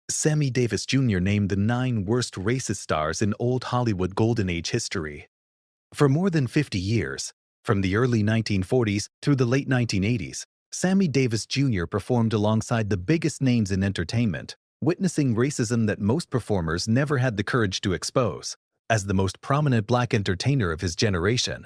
Sammy Davis Jr. named the 9 worst racist stars in old Hollywood Golden Age history. For more than 50 years, from the early 1940s through the late 1980s, Sammy Davis Jr. performed alongside the biggest names in entertainment, witnessing racism that most performers never had the courage to expose. As the most prominent black entertainer of his generation,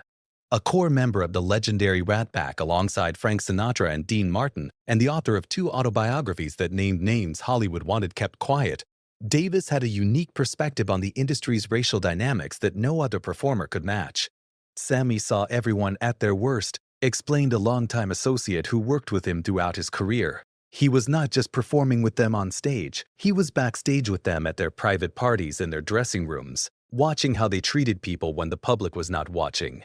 a core member of the legendary Rat Pack alongside Frank Sinatra and Dean Martin, and the author of 2 autobiographies that named names Hollywood wanted kept quiet, Davis had a unique perspective on the industry's racial dynamics that no other performer could match. Sammy saw everyone at their worst, explained a longtime associate who worked with him throughout his career. He was not just performing with them on stage, he was backstage with them at their private parties and their dressing rooms, watching how they treated people when the public was not watching.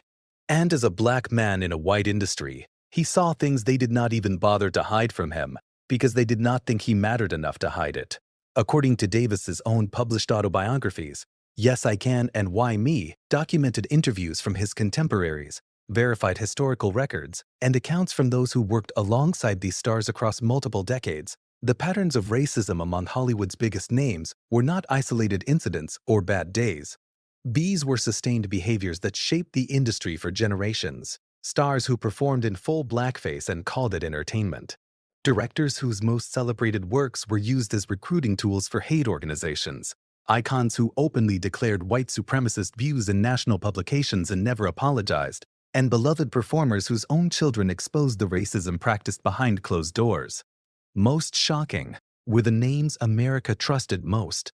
And as a black man in a white industry, he saw things they did not even bother to hide from him because they did not think he mattered enough to hide it. According to Davis's own published autobiographies, Yes, I Can and Why Me documented interviews from his contemporaries, verified historical records, and accounts from those who worked alongside these stars across multiple decades. The patterns of racism among Hollywood's biggest names were not isolated incidents or bad days. These were sustained behaviors that shaped the industry for generations. Stars who performed in full blackface and called it entertainment. Directors whose most celebrated works were used as recruiting tools for hate organizations. Icons who openly declared white supremacist views in national publications and never apologized. And beloved performers whose own children exposed the racism practiced behind closed doors. Most shocking were the names America trusted most.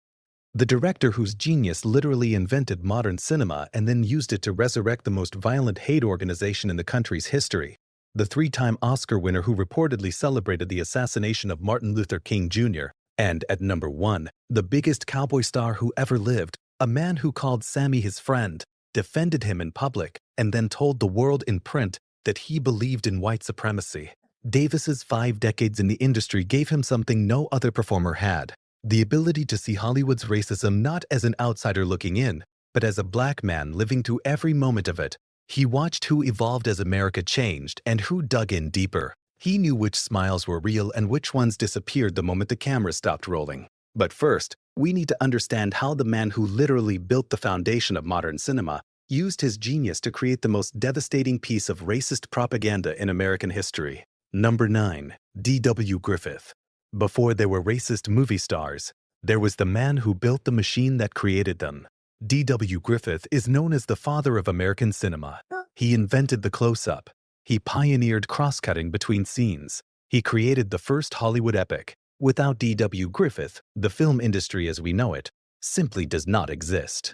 The director whose genius literally invented modern cinema and then used it to resurrect the most violent hate organization in the country's history. The 3-time Oscar winner who reportedly celebrated the assassination of Martin Luther King Jr. And at number 1, the biggest cowboy star who ever lived, a man who called Sammy his friend, defended him in public, and then told the world in print that he believed in white supremacy. Davis's 5 decades in the industry gave him something no other performer had. The ability to see Hollywood's racism not as an outsider looking in, but as a black man living through every moment of it. He watched who evolved as America changed and who dug in deeper. He knew which smiles were real and which ones disappeared the moment the camera stopped rolling. But first, we need to understand how the man who literally built the foundation of modern cinema used his genius to create the most devastating piece of racist propaganda in American history. Number 9. D.W. Griffith. Before there were racist movie stars, there was the man who built the machine that created them. D.W. Griffith is known as the father of American cinema. He invented the close-up. He pioneered cross-cutting between scenes. He created the first Hollywood epic. Without D.W. Griffith, the film industry as we know it simply does not exist.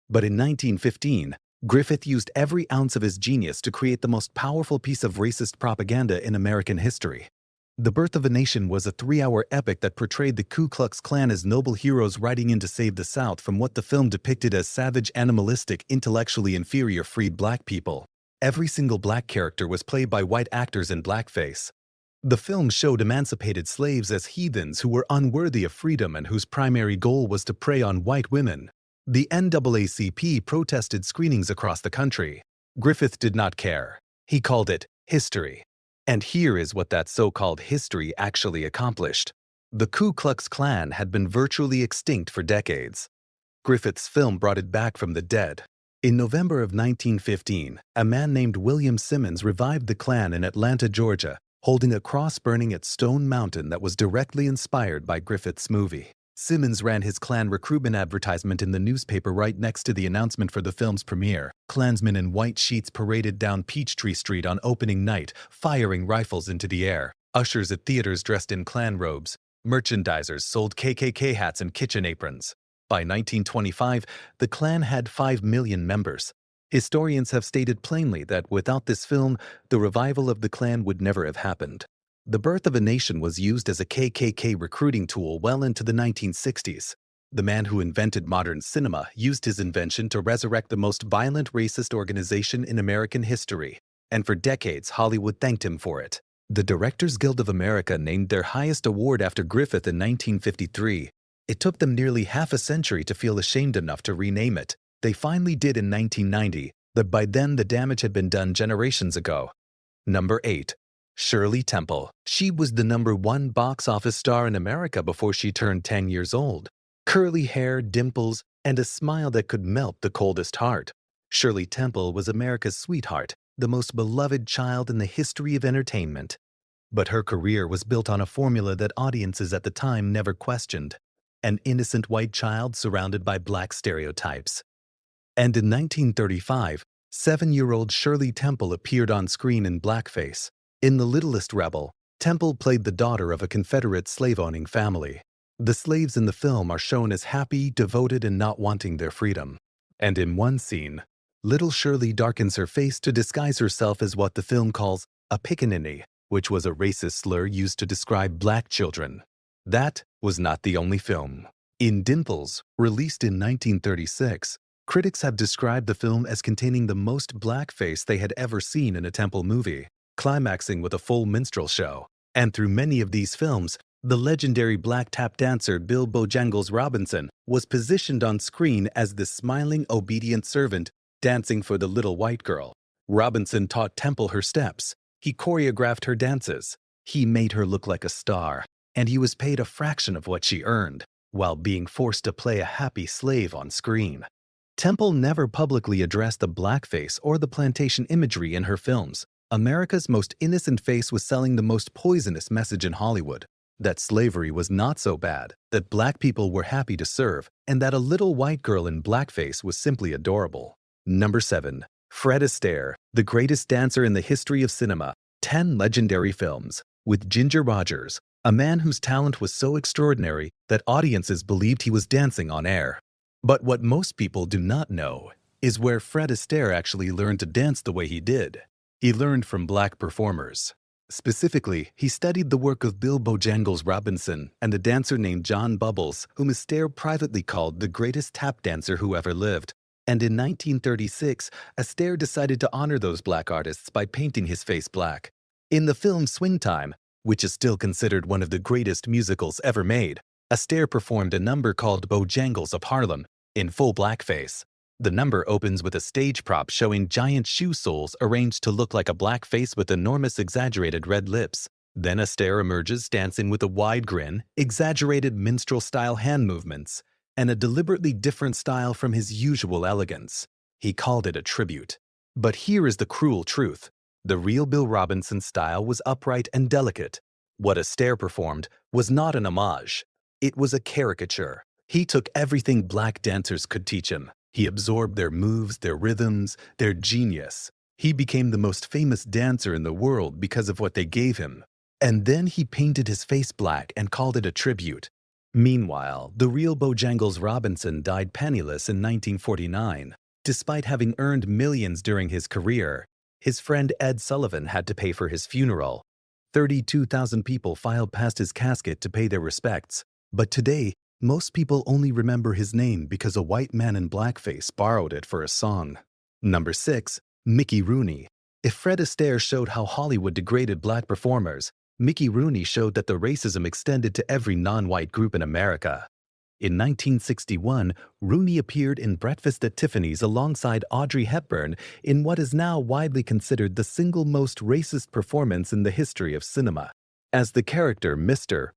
But in 1915, Griffith used every ounce of his genius to create the most powerful piece of racist propaganda in American history. The Birth of a Nation was a 3-hour epic that portrayed the Ku Klux Klan as noble heroes riding in to save the South from what the film depicted as savage, animalistic, intellectually inferior freed black people. Every single black character was played by white actors in blackface. The film showed emancipated slaves as heathens who were unworthy of freedom and whose primary goal was to prey on white women. The NAACP protested screenings across the country. Griffith did not care. He called it history. And here is what that so-called history actually accomplished. The Ku Klux Klan had been virtually extinct for decades. Griffith's film brought it back from the dead. In November of 1915, a man named William Simmons revived the Klan in Atlanta, Georgia, holding a cross burning at Stone Mountain that was directly inspired by Griffith's movie. Simmons ran his Klan recruitment advertisement in the newspaper right next to the announcement for the film's premiere. Klansmen in white sheets paraded down Peachtree Street on opening night, firing rifles into the air. Ushers at theaters dressed in Klan robes. Merchandisers sold KKK hats and kitchen aprons. By 1925, the Klan had 5 million members. Historians have stated plainly that without this film, the revival of the Klan would never have happened. The Birth of a Nation was used as a KKK recruiting tool well into the 1960s. The man who invented modern cinema used his invention to resurrect the most violent racist organization in American history, and for decades Hollywood thanked him for it. The Directors Guild of America named their highest award after Griffith in 1953. It took them nearly half a century to feel ashamed enough to rename it. They finally did in 1990, but by then the damage had been done generations ago. Number 8. Shirley Temple. She was the #1 box office star in America before she turned 10 years old. Curly hair, dimples, and a smile that could melt the coldest heart. Shirley Temple was America's sweetheart, the most beloved child in the history of entertainment. But her career was built on a formula that audiences at the time never questioned: an innocent white child surrounded by black stereotypes. And in 1935, 7-year-old Shirley Temple appeared on screen in blackface. In The Littlest Rebel, Temple played the daughter of a Confederate slave-owning family. The slaves in the film are shown as happy, devoted, and not wanting their freedom. And in one scene, little Shirley darkens her face to disguise herself as what the film calls a pickaninny, which was a racist slur used to describe black children. That was not the only film. In Dimples, released in 1936, critics have described the film as containing the most blackface they had ever seen in a Temple movie, climaxing with a full minstrel show. And through many of these films, the legendary black tap dancer Bill Bojangles Robinson was positioned on screen as the smiling, obedient servant dancing for the little white girl. Robinson taught Temple her steps. He choreographed her dances. He made her look like a star, and he was paid a fraction of what she earned, while being forced to play a happy slave on screen. Temple never publicly addressed the blackface or the plantation imagery in her films. America's most innocent face was selling the most poisonous message in Hollywood: that slavery was not so bad, that black people were happy to serve, and that a little white girl in blackface was simply adorable. Number 7. Fred Astaire, the greatest dancer in the history of cinema. 10 legendary films, with Ginger Rogers, a man whose talent was so extraordinary that audiences believed he was dancing on air. But what most people do not know is where Fred Astaire actually learned to dance the way he did. He learned from black performers. Specifically, he studied the work of Bill Bojangles Robinson and a dancer named John Bubbles, whom Astaire privately called the greatest tap dancer who ever lived. And in 1936, Astaire decided to honor those black artists by painting his face black. In the film Swing Time, which is still considered one of the greatest musicals ever made, Astaire performed a number called Bojangles of Harlem in full blackface. The number opens with a stage prop showing giant shoe soles arranged to look like a black face with enormous exaggerated red lips. Then Astaire emerges dancing with a wide grin, exaggerated minstrel-style hand movements, and a deliberately different style from his usual elegance. He called it a tribute. But here is the cruel truth. The real Bill Robinson's style was upright and delicate. What Astaire performed was not an homage. It was a caricature. He took everything black dancers could teach him. He absorbed their moves, their rhythms, their genius. He became the most famous dancer in the world because of what they gave him. And then he painted his face black and called it a tribute. Meanwhile, the real Bojangles Robinson died penniless in 1949. Despite having earned millions during his career, his friend Ed Sullivan had to pay for his funeral. 32,000 people filed past his casket to pay their respects. But today, most people only remember his name because a white man in blackface borrowed it for a song. Number 6. Mickey Rooney. If Fred Astaire showed how Hollywood degraded black performers, Mickey Rooney showed that the racism extended to every non-white group in America. In 1961, Rooney appeared in Breakfast at Tiffany's alongside Audrey Hepburn in what is now widely considered the single most racist performance in the history of cinema. As the character Mr.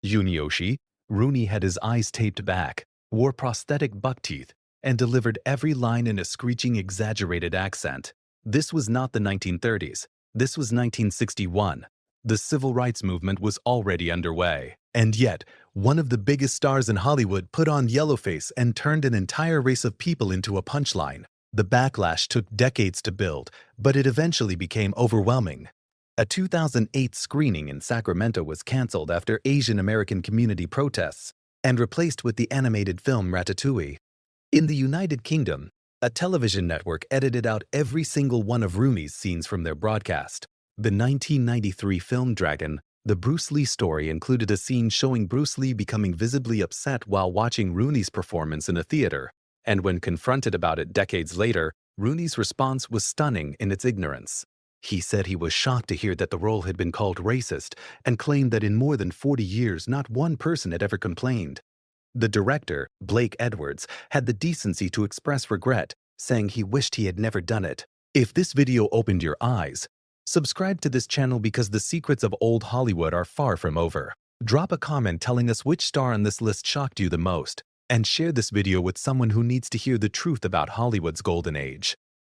Yunioshi, Rooney had his eyes taped back, wore prosthetic buck teeth, and delivered every line in a screeching, exaggerated accent. This was not the 1930s. This was 1961. The civil rights movement was already underway. And yet, one of the biggest stars in Hollywood put on yellowface and turned an entire race of people into a punchline. The backlash took decades to build, but it eventually became overwhelming. A 2008 screening in Sacramento was canceled after Asian American community protests and replaced with the animated film Ratatouille. In the United Kingdom, a television network edited out every single one of Rooney's scenes from their broadcast. The 1993 film Dragon, the Bruce Lee story, included a scene showing Bruce Lee becoming visibly upset while watching Rooney's performance in a theater. And when confronted about it decades later, Rooney's response was stunning in its ignorance. He said he was shocked to hear that the role had been called racist and claimed that in more than 40 years, not one person had ever complained. The director, Blake Edwards, had the decency to express regret, saying he wished he had never done it. If this video opened your eyes, Subscribe to this channel because the secrets of old Hollywood are far from over. Drop a comment telling us which star on this list shocked you the most, and share this video with someone who needs to hear the truth about Hollywood's golden age.